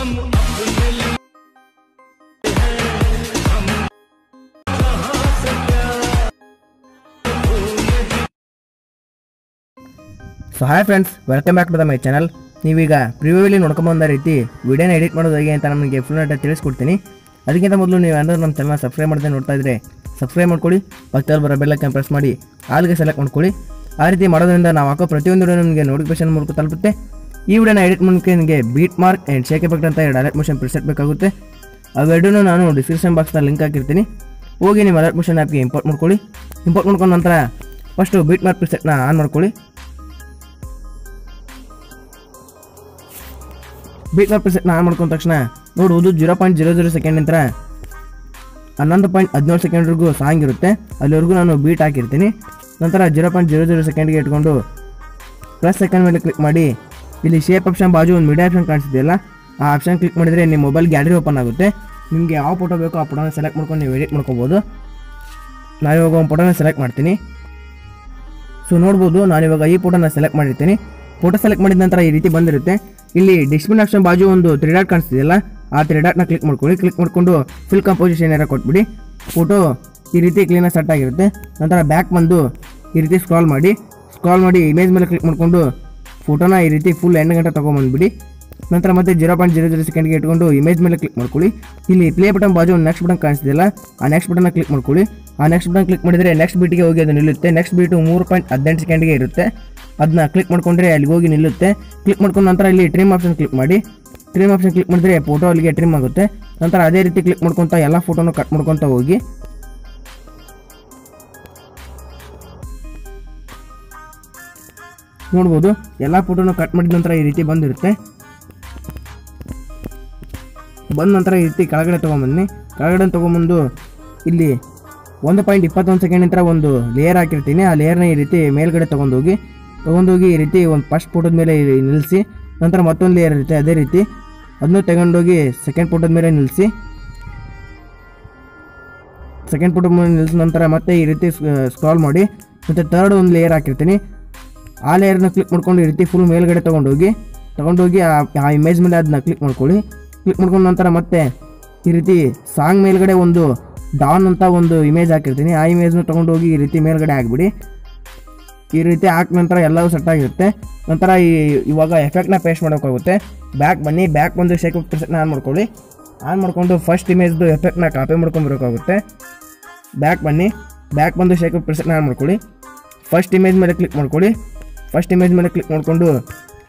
So hi friends, welcome back to the my channel. ನೀವೀಗ previously ನೋಡ್ಕೊಂಬಂದ ರೀತಿ ವಿಡಿಯೋನ edit ಮಾಡೋದು ಹೇಗೆ ಅಂತ ನಮಗೆ ಫುಲ್ ಆಗಿ ತಿಳಿಸ್ಕೊಡ್ತೀನಿ. ಅದಕ್ಕಿಂತ ಮೊದಲು ನೀವು ಏನಾದರೂ ನಮ್ಮ ಚಾನಲ್ ಸಬ್ಸ್ಕ್ರೈಬ್ ಮಾಡದೆ ನೋಡ್ತಾ ಇದ್ದರೆ ಸಬ್ಸ್ಕ್ರೈಬ್ ಮಾಡ್ಕೊಳ್ಳಿ, ಪಕ್ಕದಲ್ಲಿ ಬರೋ ಬೆಲ್ ಐಕಾನ್ ಪ್ರೆಸ್ ಮಾಡಿ ಆಲ್ಗೆ ಸೆಲೆಕ್ಟ್ ಮಾಡ್ಕೊಳ್ಳಿ. ಆ ರೀತಿ ಮಾಡೋದ್ರಿಂದ ನಾವು ಹಾಕೋ ಪ್ರತಿಯೊಂದು ವಿಡಿಯೋ ನಿಮಗೆ ನೋಟಿಫಿಕೇಶನ್ ಮೂಲಕ ತಲುಪುತ್ತೆ. ಈ ವಿಡಿಯೋನ ಎಡಿಟ್ ಮಾಡೋಕ್ಕೆ ನಿಮಗೆ beat mark and shake effect ಅಂತ ಡೈರೆಕ್ಟ್ ಮೋಷನ್ ಪ್ರಿಸೆಟ್ ಬೇಕಾಗುತ್ತೆ. ಅವೆರಡೂ ನಾನು ಡಿಸ್ಕ್ರಿಪ್ಷನ್ ಬಾಕ್ಸ್ನಲ್ಲಿ ಲಿಂಕ್ ಹಾಕಿರ್ತೀನಿ. ಹೋಗಿ ನಿಮ್ಮ ಡೈರೆಕ್ಟ್ ಮೋಷನ್ ಆ್ಯಪ್ಗೆ ಇಂಪೋರ್ಟ್ ಮಾಡ್ಕೊಳ್ಳಿ. ಇಂಪೋರ್ಟ್ ಮಾಡ್ಕೊಂಡ ನಂತರ ಫಸ್ಟು ಬೀಟ್ ಮಾರ್ಕ್ ಪ್ರಿಸೆಟ್ನ ಆನ್ ಮಾಡ್ಕೊಳ್ಳಿ. ಬೀಟ್ ಮಾರ್ಕ್ ಪ್ರಿಸೆಟ್ನ ಆನ್ ಮಾಡ್ಕೊಂಡ ತಕ್ಷಣ ನೋಡುವುದು 0.00 ಸೆಕೆಂಡ್ ನಂತರ 11.17 ಸೆಕೆಂಡ್ವರೆಗೂ ಸಾಂಗ್ ಇರುತ್ತೆ. ಅಲ್ಲಿವರೆಗೂ ನಾನು ಬೀಟ್ ಹಾಕಿರ್ತೀನಿ. ನಂತರ 0.00 ಸೆಕೆಂಡ್ಗೆ ಇಟ್ಕೊಂಡು ಪ್ಲಸ್ ಸೆಕೆಂಡ್ ಮೇಲೆ ಕ್ಲಿಕ್ ಮಾಡಿ ಇಲ್ಲಿ ಶೇಪ್ ಆಪ್ಷನ್ ಬಾಜು ಒಂದು ಮೀಡಿಯಾ ಆಪ್ಷನ್ ಕಾಣಿಸ್ತಿದೆಯಲ್ಲ, ಆ ಆಪ್ಷನ್ ಕ್ಲಿಕ್ ಮಾಡಿದರೆ ನಿಮ್ಮ ಮೊಬೈಲ್ ಗ್ಯಾಲರಿ ಓಪನ್ ಆಗುತ್ತೆ. ನಿಮಗೆ ಯಾವ ಫೋಟೋ ಬೇಕೋ ಆ ಫೋಟೋನ ಸೆಲೆಕ್ಟ್ ಮಾಡ್ಕೊಂಡು ನೀವು ಎಡಿಟ್ ಮಾಡ್ಕೋಬೋದು. ನಾನಿವಾಗ ಒಂದು ಫೋಟೋನ ಸೆಲೆಕ್ಟ್ ಮಾಡ್ತೀನಿ. ಸೊ ನೋಡ್ಬೋದು, ನಾನಿವಾಗ ಈ ಫೋಟೋನ ಸೆಲೆಕ್ಟ್ ಮಾಡಿರ್ತೀನಿ. ಫೋಟೋ ಸೆಲೆಕ್ಟ್ ಮಾಡಿದ ನಂತರ ಈ ರೀತಿ ಬಂದಿರುತ್ತೆ. ಇಲ್ಲಿ ಡಿಸ್ಪ್ಲೇ ಆಪ್ಷನ್ ಬಾಜು ಒಂದು 3 ಡಾಟ್ ಕಾಣಿಸ್ತಿದೆಯಲ್ಲ, ಆ 3 ಡಾಟ್ನ ಕ್ಲಿಕ್ ಮಾಡ್ಕೊಳ್ಳಿ. ಕ್ಲಿಕ್ ಮಾಡಿಕೊಂಡು ಫುಲ್ ಕಂಪೋಸಿಷನ್ ಏನಾರ ಕೊಟ್ಬಿಡಿ. ಫೋಟೋ ಈ ರೀತಿ ಕ್ಲೀನಾಗಿ ಸೆಟ್ ಆಗಿರುತ್ತೆ. ನಂತರ ಬ್ಯಾಕ್ ಬಂದು ಈ ರೀತಿ ಸ್ಕ್ರಾಲ್ ಮಾಡಿ ಇಮೇಜ್ ಮೇಲೆ ಕ್ಲಿಕ್ ಮಾಡಿಕೊಂಡು ಫೋಟೋನ ಈ ರೀತಿ ಫುಲ್ ಎಂಡ್ ಗಂಟೆ ತೊಗೊಂಬಂದ್ಬಿಡಿ. ನಂತರ ಮತ್ತೆ 0.00 ಸೆಕೆಂಡ್ಗೆ ಇಟ್ಕೊಂಡು ಇಮೇಜ್ ಮೇಲೆ ಕ್ಲಿಕ್ ಮಾಡ್ಕೊಳ್ಳಿ. ಇಲ್ಲಿ ಪ್ಲೇ ಬಟನ್ ಬಾಜು ಒಂದು ನೆಕ್ಸ್ಟ್ ಬಟನ್ ಕಾಣಿಸ್ತಿದೆಯಲ್ಲ, ಆ ನೆಕ್ಸ್ಟ್ ಬಟನ್ನ ಕ್ಲಿಕ್ ಮಾಡ್ಕೊಳ್ಳಿ. ಆ ನೆಕ್ಸ್ಟ್ ಬಟನ್ ಕ್ಲಿಕ್ ಮಾಡಿದರೆ ನೆಕ್ಸ್ಟ್ ಬೀಟಿಗೆ ಹೋಗಿ ಅದು ನಿಲ್ಲುತ್ತೆ. ನೆಕ್ಸ್ಟ್ ಬೀಟು 3.18 ಸೆಕೆಂಡ್ಗೆ ಇರುತ್ತೆ. ಅದನ್ನ ಕ್ಲಿಕ್ ಮಾಡ್ಕೊಂಡ್ರೆ ಅಲ್ಲಿಗೆ ಹೋಗಿ ನಿಲ್ಲುತ್ತೆ. ಕ್ಲಿಕ್ ಮಾಡ್ಕೊಂಡ ನಂತರ ಇಲ್ಲಿ ಟ್ರಿಮ್ ಆಪ್ಷನ್ ಕ್ಲಿಕ್ ಮಾಡಿ. ಟ್ರಿಮ್ ಆಪ್ಷನ್ ಕ್ಲಿಕ್ ಮಾಡಿದ್ರೆ ಫೋಟೋ ಅಲ್ಲಿಗೆ ಟ್ರಿಮ್ ಆಗುತ್ತೆ. ನಂತರ ಅದೇ ರೀತಿ ಕ್ಲಿಕ್ ಮಾಡ್ಕೊತ ಎಲ್ಲ ಫೋಟೋನು ಕಟ್ ಮಾಡ್ಕೊತ ಹೋಗಿ. ನೋಡ್ಬೋದು, ಎಲ್ಲ ಫೋಟೋನು ಕಟ್ ಮಾಡಿದ ನಂತರ ಈ ರೀತಿ ಬಂದಿರುತ್ತೆ. ಬಂದ ನಂತರ ಈ ರೀತಿ ಕೆಳಗಡೆ ತೊಗೊಂಬನ್ನಿ. ಕೆಳಗಡೆ ತೊಗೊಂಬಂದು ಇಲ್ಲಿ 1.21 ಸೆಕೆಂಡ್ ನಂತರ ಒಂದು ಲೇಯರ್ ಹಾಕಿರ್ತೀನಿ. ಆ ಲೇಯರ್ನ ಈ ರೀತಿ ಮೇಲ್ಗಡೆ ತೊಗೊಂಡೋಗಿ ಈ ರೀತಿ ಒಂದು ಫಸ್ಟ್ ಫೋಟೋದ ಮೇಲೆ ನಿಲ್ಲಿಸಿ. ನಂತರ ಮತ್ತೊಂದು ಲೇಯರ್ ಇರುತ್ತೆ, ಅದೇ ರೀತಿ ಅದನ್ನು ತಗೊಂಡೋಗಿ ಸೆಕೆಂಡ್ ಫೋಟೋದ ಮೇಲೆ ನಿಲ್ಲಿಸಿ. ಸೆಕೆಂಡ್ ಫೋಟೋ ಮೇಲೆ ನಿಲ್ಲಿಸಿದ ನಂತರ ಮತ್ತೆ ಈ ರೀತಿ ಸ್ಕ್ರಾಲ್ ಮಾಡಿ ಮತ್ತು ಥರ್ಡ್ ಒಂದು ಲೇಯರ್ ಹಾಕಿರ್ತೀನಿ. ಆ ಲೇಯರ್ನ ಕ್ಲಿಕ್ ಮಾಡ್ಕೊಂಡು ಈ ರೀತಿ ಫುಲ್ ಮೇಲ್ಗಡೆ ತೊಗೊಂಡೋಗಿ ಆ ಇಮೇಜ್ ಮೇಲೆ ಅದನ್ನ ಕ್ಲಿಕ್ ಮಾಡ್ಕೊಳ್ಳಿ. ಕ್ಲಿಕ್ ಮಾಡ್ಕೊಂಡ ನಂತರ ಮತ್ತೆ ಈ ರೀತಿ ಸಾಂಗ್ ಮೇಲ್ಗಡೆ ಒಂದು ಡಾನ್ ಅಂತ ಒಂದು ಇಮೇಜ್ ಹಾಕಿರ್ತೀನಿ. ಆ ಇಮೇಜ್ನ ತೊಗೊಂಡೋಗಿ ಈ ರೀತಿ ಮೇಲ್ಗಡೆ ಹಾಕ್ಬಿಡಿ. ಈ ರೀತಿ ಹಾಕಿದ ನಂತರ ಎಲ್ಲವೂ ಸೆಟ್ ಆಗಿರುತ್ತೆ. ನಂತರ ಇವಾಗ ಎಫೆಕ್ಟ್ನ ಪೇಸ್ಟ್ ಮಾಡೋಕ್ಕಾಗುತ್ತೆ. ಬ್ಯಾಕ್ ಬನ್ನಿ. ಬ್ಯಾಕ್ ಬಂದು ಶೇಕ್ ಪ್ರಿಸೆಟ್ನ ಆನ್ ಮಾಡ್ಕೊಳ್ಳಿ. ಆನ್ ಮಾಡಿಕೊಂಡು ಫಸ್ಟ್ ಇಮೇಜ್ದು ಎಫೆಕ್ಟ್ನ ಕಾಪಿ ಮಾಡ್ಕೊಬರೋಕ್ಕಾಗುತ್ತೆ. ಬ್ಯಾಕ್ ಬನ್ನಿ. ಬ್ಯಾಕ್ ಬಂದು ಶೇಕ್ ಪ್ರಿಸೆಟ್ನ ಆನ್ ಮಾಡ್ಕೊಳ್ಳಿ. ಫಸ್ಟ್ ಇಮೇಜ್ ಮೇಲೆ ಕ್ಲಿಕ್ ಮಾಡ್ಕೊಳ್ಳಿ. ಫಸ್ಟ್ ಇಮೇಜ್ ಮೇಲೆ ಕ್ಲಿಕ್ ಮಾಡಿಕೊಂಡು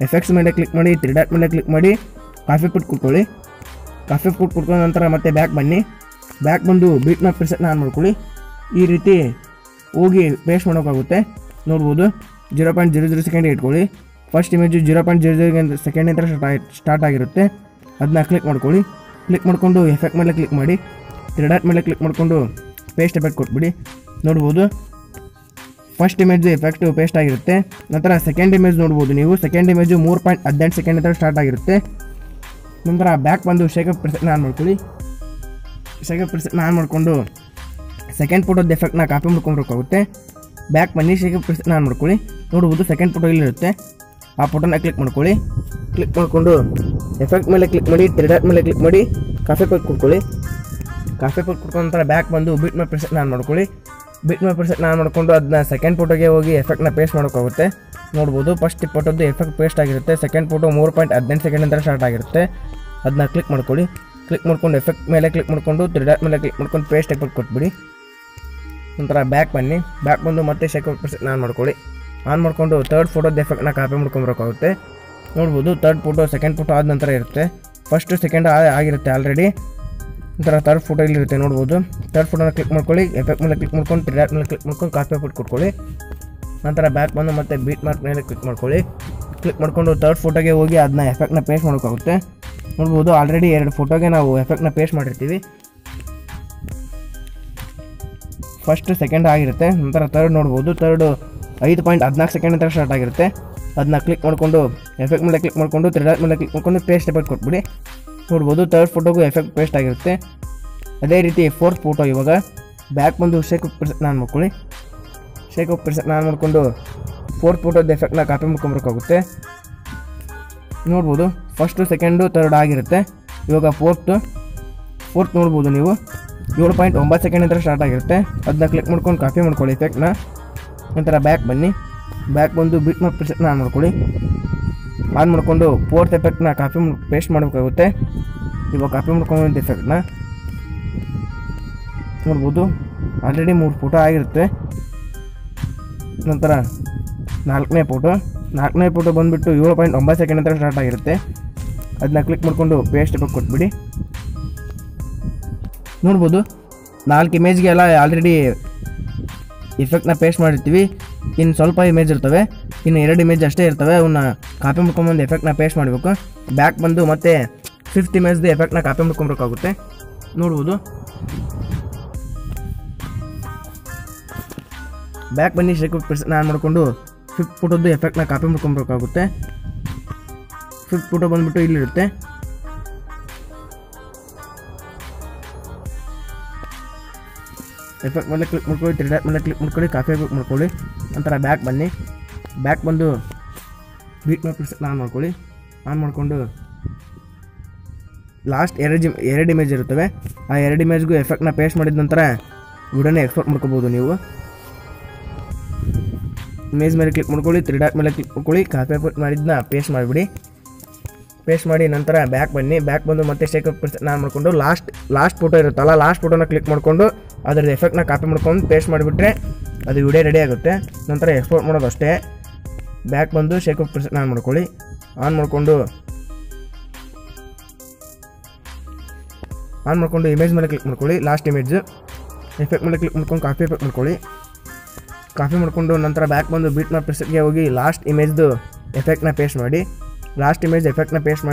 ಎಫೆಕ್ಟ್ಸ್ ಮೇಲೆ ಕ್ಲಿಕ್ ಮಾಡಿ 3 ಡಾಟ್ ಮೇಲೆ ಕ್ಲಿಕ್ ಮಾಡಿ ಕಾಫಿ ಪುಟ್ ಕೊಟ್ಕೊಳ್ಳಿ. ಕಾಫಿ ಪುಟ್ ಕೊಟ್ಕೊಂಡ ನಂತರ ಮತ್ತೆ ಬ್ಯಾಕ್ ಬನ್ನಿ. ಬ್ಯಾಕ್ ಬಂದು ಬೀಟ್ ಮಾರ್ಕ್ ಪ್ರಿಸೆಟ್ನ ಆನ್ ಮಾಡ್ಕೊಳ್ಳಿ. ಈ ರೀತಿ ಹೋಗಿ ಪೇಸ್ಟ್ ಮಾಡೋಕ್ಕಾಗುತ್ತೆ. ನೋಡ್ಬೋದು, 0.00 ಸೆಕೆಂಡ್ ಇಟ್ಕೊಳ್ಳಿ. ಫಸ್ಟ್ ಇಮೇಜು 0.00 ಸೆಕೆಂಡ್ ನಂತರ ಸ್ಟಾರ್ಟ್ ಆಗಿರುತ್ತೆ. ಅದನ್ನ ಕ್ಲಿಕ್ ಮಾಡ್ಕೊಳ್ಳಿ. ಕ್ಲಿಕ್ ಮಾಡಿಕೊಂಡು ಎಫೆಕ್ಟ್ ಮೇಲೆ ಕ್ಲಿಕ್ ಮಾಡಿ 3 ಡಾಟ್ ಮೇಲೆ ಕ್ಲಿಕ್ ಮಾಡಿಕೊಂಡು ಪೇಸ್ಟ್ ಎಫೆಕ್ಟ್ ಕೊಟ್ಬಿಡಿ. ನೋಡ್ಬೋದು, ಫಸ್ಟ್ ಇಮೇಜು ಎಫೆಕ್ಟು ಪೇಸ್ಟ್ ಆಗಿರುತ್ತೆ. ನಂತರ ಸೆಕೆಂಡ್ ಇಮೇಜ್ ನೋಡ್ಬೋದು ನೀವು. ಸೆಕೆಂಡ್ ಇಮೇಜು 3.18 ಸೆಕೆಂಡ್ ನಂತರ ಸ್ಟಾರ್ಟ್ ಆಗಿರುತ್ತೆ. ನಂತರ ಬ್ಯಾಕ್ ಬಂದು ಶೇಕ್ ಪ್ರಿಸೆಟ್ನ ಆನ್ ಮಾಡ್ಕೊಳ್ಳಿ. ಶೇಕ್ ಪ್ರಿಸೆಟ್ನ ಆನ್ ಮಾಡಿಕೊಂಡು ಸೆಕೆಂಡ್ ಫೋಟೋದ ಎಫೆಕ್ಟ್ನ ಕಾಪಿ ಮಾಡ್ಕೊಬೇಕಾಗುತ್ತೆ. ಬ್ಯಾಕ್ ಬನ್ನಿ. ಶೇಕ್ ಪ್ರಿಸೆಟ್ನ ಆನ್ ಮಾಡ್ಕೊಳ್ಳಿ. ನೋಡ್ಬೋದು, ಸೆಕೆಂಡ್ ಫೋಟೋ ಇಲ್ಲಿರುತ್ತೆ. ಆ ಫೋಟೋನ ಕ್ಲಿಕ್ ಮಾಡ್ಕೊಳ್ಳಿ. ಕ್ಲಿಕ್ ಮಾಡಿಕೊಂಡು ಎಫೆಕ್ಟ್ ಮೇಲೆ ಕ್ಲಿಕ್ ಮಾಡಿ 3 ಡಾಟ್ ಮೇಲೆ ಕ್ಲಿಕ್ ಮಾಡಿ ಕಾಫಿ ಪುಟ್ ಕೊಟ್ಕೊಳ್ಳಿ. ಕಾಫಿ ಪುಟ್ ಕೊಟ್ಕೊಂಡ ನಂತರ ಬ್ಯಾಕ್ ಬಂದು ಬೀಟ್ ಮಾರ್ಕ್ ಪ್ರಿಸೆಟ್ನ ಆನ್ ಮಾಡ್ಕೊಳ್ಳಿ. ಬೀಟ್ ಮಾರ್ಕ್ ಪ್ರಿಸೆಟ್ನ ಆನ್ ಮಾಡಿಕೊಂಡು ಅದನ್ನ ಸೆಕೆಂಡ್ ಫೋಟೋಗೆ ಹೋಗಿ ಎಫೆಕ್ಟ್ನ ಪೇಸ್ಟ್ ಮಾಡೋಕ್ಕಾಗುತ್ತೆ. ನೋಡ್ಬೋದು, ಫಸ್ಟ್ ಫೋಟೋದು ಎಫೆಕ್ಟ್ ಪೇಸ್ಟ್ ಆಗಿರುತ್ತೆ. ಸೆಕೆಂಡ್ ಫೋಟೋ 3.18 ಸೆಕೆಂಡ್ ನಂತರ ಸ್ಟಾರ್ಟ್ ಆಗಿರುತ್ತೆ. ಅದನ್ನ ಕ್ಲಿಕ್ ಮಾಡ್ಕೊಳ್ಳಿ. ಕ್ಲಿಕ್ ಮಾಡ್ಕೊಂಡು ಎಫೆಕ್ಟ್ ಮೇಲೆ ಕ್ಲಿಕ್ ಮಾಡಿಕೊಂಡು 3 ಡಾಟ್ ಮೇಲೆ ಕ್ಲಿಕ್ ಮಾಡ್ಕೊಂಡು ಪೇಸ್ಟ್ ಎಫೆಕ್ಟ್ ಕೊಟ್ಬಿಡಿ. ನಂತರ ಬ್ಯಾಕ್ ಬನ್ನಿ. ಬ್ಯಾಕ್ ಬಂದು ಮತ್ತೆ ಶೇಕ್ ಪ್ರಿಸೆಟ್ನ ಆನ್ ಮಾಡ್ಕೊಳ್ಳಿ. ಆನ್ ಮಾಡಿಕೊಂಡು ಥರ್ಡ್ ಫೋಟೋದ ಎಫೆಕ್ಟ್ನ ಕಾಪಿ ಮಾಡ್ಕೊಬರೋಕ್ಕಾಗುತ್ತೆ. ನೋಡ್ಬೋದು, ಥರ್ಡ್ ಫೋಟೋ ಸೆಕೆಂಡ್ ಫೋಟೋ ಆದ ನಂತರ ಇರುತ್ತೆ. ಫಸ್ಟು ಸೆಕೆಂಡ್ ಆಗಿರುತ್ತೆ ಆಲ್ರೆಡಿ. ನಂತರ ಥರ್ಡ್ ಫೋಟೋ ಇಲ್ಲಿರುತ್ತೆ. ನೋಡ್ಬೋದು, ಥರ್ಡ್ ಫೋಟೋನ ಕ್ಲಿಕ್ ಮಾಡ್ಕೊಳ್ಳಿ. ಎಫೆಕ್ಟ್ ಮೇಲೆ ಕ್ಲಿಕ್ ಮಾಡ್ಕೊಂಡು 3 ಡಾಟ್ ಮೇಲೆ ಕ್ಲಿಕ್ ಮಾಡ್ಕೊಂಡು ಕಾಪಿ ಎಫೆಕ್ಟ್ ಕೊಟ್ಕೊಳ್ಳಿ. ನಂತರ ಬ್ಯಾಕ್ ಬಂದು ಮತ್ತೆ ಬೀಟ್ ಮಾರ್ಕ್ ಮೇಲೆ ಕ್ಲಿಕ್ ಮಾಡ್ಕೊಳ್ಳಿ. ಕ್ಲಿಕ್ ಮಾಡಿಕೊಂಡು ಥರ್ಡ್ ಫೋಟೋಗೆ ಹೋಗಿ ಅದನ್ನ ಎಫೆಕ್ಟ್ನ ಪೇಸ್ಟ್ ಮಾಡೋಕ್ಕಾಗುತ್ತೆ. ನೋಡ್ಬೋದು, ಆಲ್ರೆಡಿ 2 ಫೋಟೋಗೆ ನಾವು ಎಫೆಕ್ಟ್ನ ಪೇಸ್ಟ್ ಮಾಡಿರ್ತೀವಿ. ಫಸ್ಟ್ ಸೆಕೆಂಡ್ ಆಗಿರುತ್ತೆ. ನಂತರ ಥರ್ಡ್ ನೋಡ್ಬೋದು, ಥರ್ಡು 5.14 ಸೆಕೆಂಡ್ ನಂತರ ಸ್ಟಾರ್ಟ್ ಆಗಿರುತ್ತೆ. ಅದನ್ನ ಕ್ಲಿಕ್ ಮಾಡಿಕೊಂಡು ಎಫೆಕ್ಟ್ ಮೇಲೆ ಕ್ಲಿಕ್ ಮಾಡಿಕೊಂಡು 3 ಡಾಟ್ ಮೇಲೆ ಕ್ಲಿಕ್ ಮಾಡ್ಕೊಂಡು ಪೇಸ್ಟ್ ಎಫೆಕ್ಟ್ ಕೊಟ್ಬಿಡಿ. ನೋಡ್ಬೋದು, ಥರ್ಡ್ ಫೋಟೋಗೂ ಎಫೆಕ್ಟ್ ಪೇಸ್ಟ್ ಆಗಿರುತ್ತೆ. ಅದೇ ರೀತಿ ಫೋರ್ತ್ ಫೋಟೋ ಇವಾಗ ಬ್ಯಾಕ್ ಬಂದು ಶೇಕ್ ಪ್ರಿಸೆಟ್ನ ಆನ್ ಮಾಡ್ಕೊಳ್ಳಿ. ಶೇಕ್ ಪ್ರಿಸೆಟ್ನ ಆನ್ ಮಾಡಿಕೊಂಡು ಫೋರ್ತ್ ಫೋಟೋದ ಎಫೆಕ್ಟ್ನ ಕಾಪಿ ಮಾಡ್ಕೊಬರೋಕ್ಕಾಗುತ್ತೆ. ನೋಡ್ಬೋದು, ಫಸ್ಟು ಸೆಕೆಂಡು ಥರ್ಡ್ ಆಗಿರುತ್ತೆ. ಇವಾಗ ಫೋರ್ತ್ ನೋಡ್ಬೋದು ನೀವು 7.9 ಸೆಕೆಂಡ್ ನಂತರ ಸ್ಟಾರ್ಟ್ ಆಗಿರುತ್ತೆ. ಅದನ್ನ ಕ್ಲಿಕ್ ಮಾಡ್ಕೊಂಡು ಕಾಪಿ ಮಾಡ್ಕೊಳ್ಳಿ ಎಫೆಕ್ಟ್ನ. ನಂತರ ಬ್ಯಾಕ್ ಬನ್ನಿ, ಬ್ಯಾಕ್ ಬಂದು ಬಿಟ್ ಮಾರ್ಕ್ ಪ್ರಿಸೆಟ್ನ ಆನ್ ಮಾಡ್ಕೊಳ್ಳಿ. ಆನ್ ಮಾಡಿಕೊಂಡು ಫೋರ್ತ್ ಎಫೆಕ್ಟ್ನ ಕಾಪಿ ಪೇಸ್ಟ್ ಮಾಡಬೇಕಾಗುತ್ತೆ. ಇವಾಗ ಕಾಪಿ ಮಾಡ್ಕೊಂಡು ಎಫೆಕ್ಟ್ನ ನೋಡ್ಬೋದು, ಆಲ್ರೆಡಿ 3 ಫೋಟೋ ಆಗಿರುತ್ತೆ. ನಂತರ ನಾಲ್ಕನೇ ಫೋಟೋ ಬಂದುಬಿಟ್ಟು 7.9 ಸೆಕೆಂಡ್ ನಂತರ ಸ್ಟಾರ್ಟ್ ಆಗಿರುತ್ತೆ. ಅದನ್ನ ಕ್ಲಿಕ್ ಮಾಡಿಕೊಂಡು ಪೇಸ್ಟ್ ಎಫೆಕ್ಟ್ ಕೊಟ್ಬಿಡಿ. ನೋಡ್ಬೋದು 4 ಇಮೇಜ್ಗೆ ಎಲ್ಲ ಆಲ್ರೆಡಿ ಎಫೆಕ್ಟ್ನ ಪೇಸ್ಟ್ ಮಾಡಿರ್ತೀವಿ. ಇನ್ನು ಸ್ವಲ್ಪ ಇಮೇಜ್ ಇರ್ತವೆ, ಇನ್ನು 2 ಇಮೇಜ್ ಅಷ್ಟೇ ಇರ್ತವೆ. ಅವನ್ನ ಕಾಪಿ ಮಾಡ್ಕೊಂಬಂದು ಎಫೆಕ್ಟ್ನ ಪೇಸ್ಟ್ ಮಾಡಬೇಕು. ಬ್ಯಾಕ್ ಬಂದು ಮತ್ತೆ 5th ಇಮೇಜ್ದು ಎಫೆಕ್ಟ್ನ ಕಾಪಿ ಮಾಡ್ಕೊಬೇಕಾಗುತ್ತೆ. ನೋಡ್ಬೋದು ಬ್ಯಾಕ್ ಬನ್ನಿ, ಶೇಕ್ ಪ್ರೆಸ್ನ ಆನ್ ಮಾಡಿಕೊಂಡು 5th ಫೋಟೋದು ಎಫೆಕ್ಟ್ನ ಕಾಪಿ ಮಾಡ್ಕೊಬೇಕಾಗುತ್ತೆ. 5th ಫೋಟೋ ಬಂದುಬಿಟ್ಟು ಇಲ್ಲಿರುತ್ತೆ. ಎಫೆಕ್ಟ್ ಮೇಲೆ ಕ್ಲಿಕ್ ಮಾಡ್ಕೊಳ್ಳಿ, 3 ಡಾಟ್ ಮೇಲೆ ಕ್ಲಿಕ್ ಮಾಡ್ಕೊಳ್ಳಿ, ಕಾಪಿ ಎಫೆಕ್ಟ್ ಮಾಡ್ಕೊಳ್ಳಿ. ನಂತರ ಬ್ಯಾಕ್ ಬನ್ನಿ, ಬ್ಯಾಕ್ ಬಂದು ಬೀಟ್ ಮಾರ್ಕ್ ಪ್ರೆಸ್ನ ಆನ್ ಮಾಡ್ಕೊಳ್ಳಿ. ಆನ್ ಮಾಡಿಕೊಂಡು ಲಾಸ್ಟ್ 2 ಇಮೇಜ್ ಇರುತ್ತವೆ. ಆ 2 ಇಮೇಜ್ಗೂ ಎಫೆಕ್ಟ್ನ ಪೇಸ್ಟ್ ಮಾಡಿದ ನಂತರ ವಿಡಿಯೋನ ಎಕ್ಸ್ಪೋರ್ಟ್ ಮಾಡ್ಕೋಬೋದು. ನೀವು ಇಮೇಜ್ ಮೇಲೆ ಕ್ಲಿಕ್ ಮಾಡ್ಕೊಳ್ಳಿ, 3 ಡಾಟ್ ಮೇಲೆ ಕ್ಲಿಕ್ ಮಾಡ್ಕೊಳ್ಳಿ, ಕಾಪಿ ಎಫೆಕ್ಟ್ ಮಾಡಿದ್ದನ್ನ ಪೇಸ್ಟ್ ಮಾಡಿಬಿಡಿ. ಪೇಸ್ಟ್ ಮಾಡಿ ನಂತರ ಬ್ಯಾಕ್ ಬನ್ನಿ, ಬ್ಯಾಕ್ ಬಂದು ಮತ್ತೆ ಶೇಕ್ ಪ್ರೆಸ್ನ ಆನ್ ಮಾಡಿಕೊಂಡು ಲಾಸ್ಟ್ ಫೋಟೋ ಇರುತ್ತಲ್ಲ, ಲಾಸ್ಟ್ ಫೋಟೋನ ಕ್ಲಿಕ್ ಮಾಡಿಕೊಂಡು ಅದರದ್ದು ಎಫೆಕ್ಟ್ನ ಕಾಪಿ ಮಾಡ್ಕೊಂಡು ಪೇಸ್ಟ್ ಮಾಡಿಬಿಟ್ರೆ ಅದು ವಿಡಿಯೋ ರೆಡಿ ಆಗುತ್ತೆ. ನಂತರ ಎಕ್ಸ್ಪೋರ್ಟ್ ಮಾಡೋದು ಅಷ್ಟೇ. ಬ್ಯಾಕ್ ಬಂದು ಶೇಕ್ ಪ್ರೆಸ್ನ ಆನ್ ಮಾಡ್ಕೊಳ್ಳಿ. ಆನ್ ಮಾಡಿಕೊಂಡು ಇಮೇಜ್ ಮೇಲೆ ಕ್ಲಿಕ್ ಮಾಡ್ಕೊಳ್ಳಿ, ಲಾಸ್ಟ್ ಇಮೇಜ್ ಎಫೆಕ್ಟ್ ಮೇಲೆ ಕ್ಲಿಕ್ ಮಾಡ್ಕೊಂಡು ಕಾಪಿ ಎಫೆಕ್ಟ್ ಮಾಡ್ಕೊಳ್ಳಿ. ಕಾಪಿ ಮಾಡಿಕೊಂಡು ನಂತರ ಬ್ಯಾಕ್ ಬಂದು ಬೀಟ್ ಮಾರ್ಕ್ ಪ್ರೆಸ್ಗೆ ಹೋಗಿ ಲಾಸ್ಟ್ ಇಮೇಜ್ದು ಎಫೆಕ್ಟ್ನ ಪೇಸ್ಟ್ ಮಾಡಿ. ಲಾಸ್ಟ್ ಇಮೇಜ್ ಎಫೆಕ್ಟ್ನ ಪೇಸ್ಟ್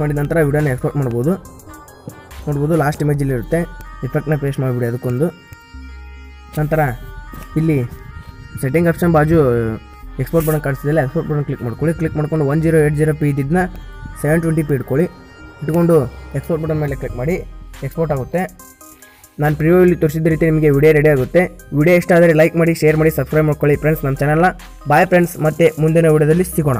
ಮಾಡಿದ ನಂತರ ವಿಡಿಯೋನ ಎಕ್ಸ್ಪೋರ್ಟ್ ಮಾಡ್ಬೋದು. ನೋಡ್ಬೋದು ಲಾಸ್ಟ್ ಇಮೇಜಲ್ಲಿ ಇರುತ್ತೆ. ಎಫೆಕ್ಟ್ನ ಪೇಸ್ಟ್ ಮಾಡಿಬಿಡಿ ಅದಕ್ಕೊಂದು. ನಂತರ ಇಲ್ಲಿ ಸೆಟ್ಟಿಂಗ್ ಆಪ್ಷನ್ ಬಾಜು ಎಕ್ಸ್ಪೋರ್ಟ್ ಬಟನ್ ಕಾಣಿಸ್ತಿಲ್ಲ, ಎಕ್ಸ್ಪೋರ್ಟ್ ಬಟನ್ ಕ್ಲಿಕ್ ಮಾಡ್ಕೊಳ್ಳಿ. ಕ್ಲಿಕ್ ಮಾಡ್ಕೊಂಡು 1080p ಇದ್ದಿದ್ದನ್ನ 720p ಇಟ್ಕೊಂಡು ಎಕ್ಸ್ಪೋರ್ಟ್ ಬಟನ್ ಮೇಲೆ ಕ್ಲಿಕ್ ಮಾಡಿ ಎಕ್ಸ್ಪೋರ್ಟ್ ಆಗುತ್ತೆ. ನಾನು ಪ್ರಿವ್ಯೂಲಿ ತೋರಿಸಿದ ರೀತಿ ನಿಮಗೆ ವಿಡಿಯೋ ರೆಡಿ ಆಗುತ್ತೆ. ವಿಡಿಯೋ ಇಷ್ಟ ಆದರೆ ಲೈಕ್ ಮಾಡಿ, ಶೇರ್ ಮಾಡಿ, ಸಬ್ಸ್ಕ್ರೈಬ್ ಮಾಡ್ಕೊಳ್ಳಿ ಫ್ರೆಂಡ್ಸ್ ನಮ್ಮ ಚಾನಲ್ನ. ಬಾಯ್ ಫ್ರೆಂಡ್ಸ್, ಮತ್ತೆ ಮುಂದಿನ ವಿಡಿಯೋದಲ್ಲಿ ಸಿಗೋಣ.